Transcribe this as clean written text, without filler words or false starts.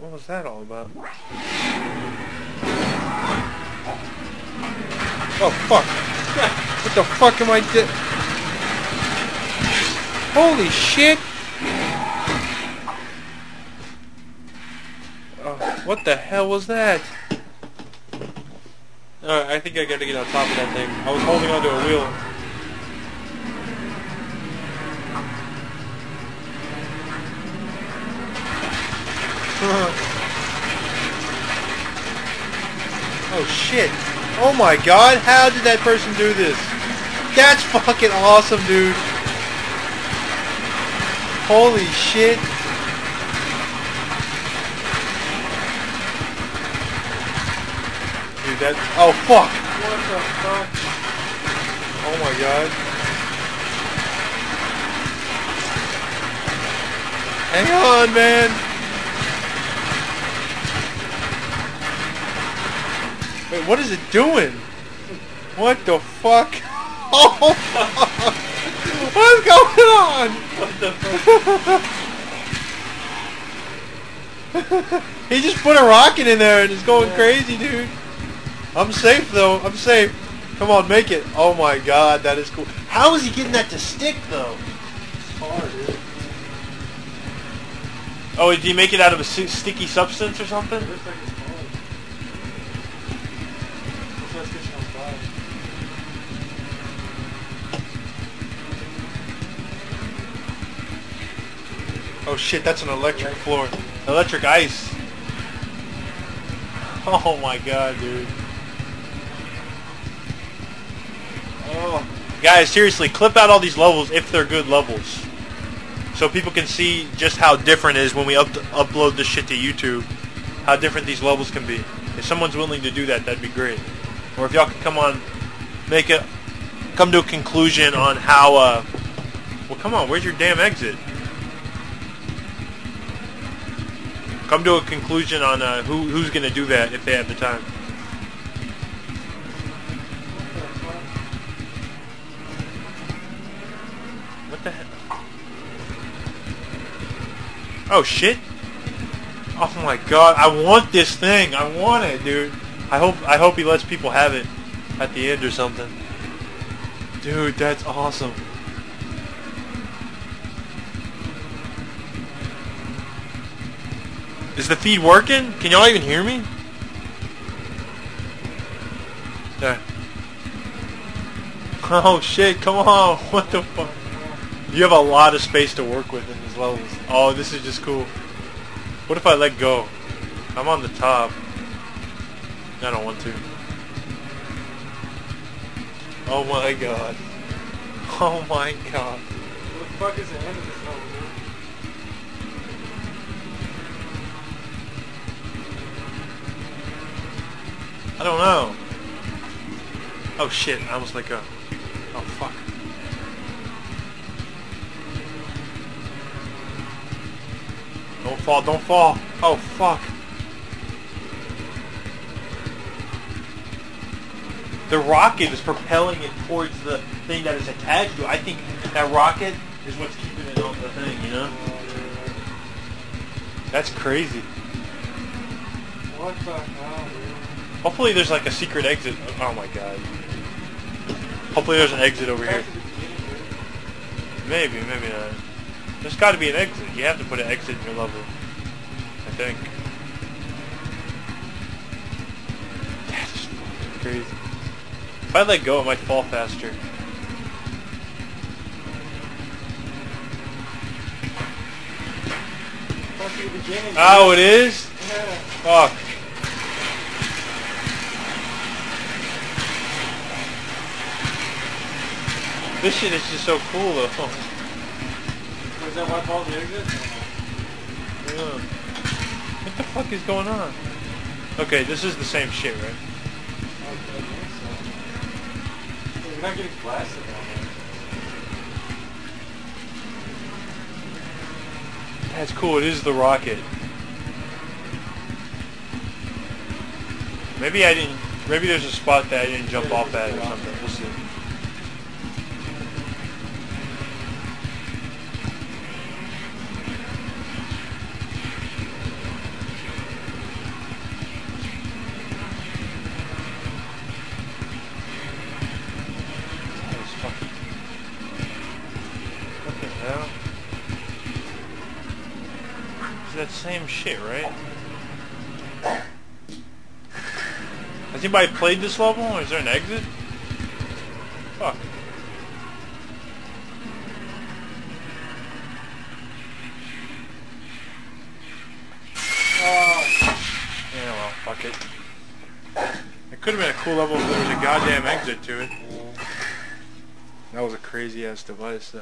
What was that all about? Oh fuck! What the fuck am I doing? Holy shit! Oh, what the hell was that? Alright, I think I gotta get on top of that thing. I was holding onto a wheel. Oh shit. Oh my god, how did that person do this? That's fucking awesome, dude. Holy shit. Dude, that... Oh fuck. What the fuck? Oh my god. Hang on, man. Wait, what is it doing? What the fuck? Oh fuck! What's going on? What the fuck? He just put a rocket in there and it's going crazy, dude. I'm safe though. I'm safe. Come on, make it. Oh my god, that is cool. How is he getting that to stick though? It's hard, dude. Oh, did he make it out of a sticky substance or something? It looks like it's hard. Looks like it's catching on fire. Oh shit, that's an electric floor. Electric ice. Oh my god, dude. Oh. Guys, seriously, clip out all these levels if they're good levels. So people can see just how different it is when we upload this shit to YouTube. How different these levels can be. If someone's willing to do that, that'd be great. Or if y'all could come to a conclusion on how, well come on, where's your damn exit? Come to a conclusion on who's going to do that if they have the time. What the hell? Oh shit! Oh my god! I want this thing. I want it, dude. I hope he lets people have it at the end or something. Dude, that's awesome. Is the feed working? Can y'all even hear me? There. Oh shit, come on. What the fuck? You have a lot of space to work with in these levels. Oh, this is just cool. What if I let go? I'm on the top. I don't want to. Oh my god. Oh my god. What the fuck is the end of this level, dude? I don't know. Oh shit, I almost let go. Oh fuck. Don't fall, don't fall. Oh fuck. The rocket is propelling it towards the thing that is attached to it. I think that rocket is what's keeping it on the thing, you know? That's crazy. What the hell, dude? Hopefully there's like a secret exit. Oh my god. Hopefully there's an exit over here. Back to the beginning, dude. Maybe, maybe not. There's got to be an exit. You have to put an exit in your level, I think. That is fucking crazy. If I let go, it might fall faster. Back to the beginning, Oh, dude. it is? Yeah. Fuck. This shit is just so cool, though. Was that wipe all the exits? Yeah. What the fuck is going on? Okay, this is the same shit, right? Okay, I think so. You're not getting blasted down there. That's cool. It is the rocket. Maybe I didn't. Maybe there's a spot that I didn't jump off at or something. We'll see. that same shit, right? Has anybody played this level? Or is there an exit? Fuck. Yeah, well, fuck it. It could have been a cool level if there was a goddamn exit to it. That was a crazy ass device though.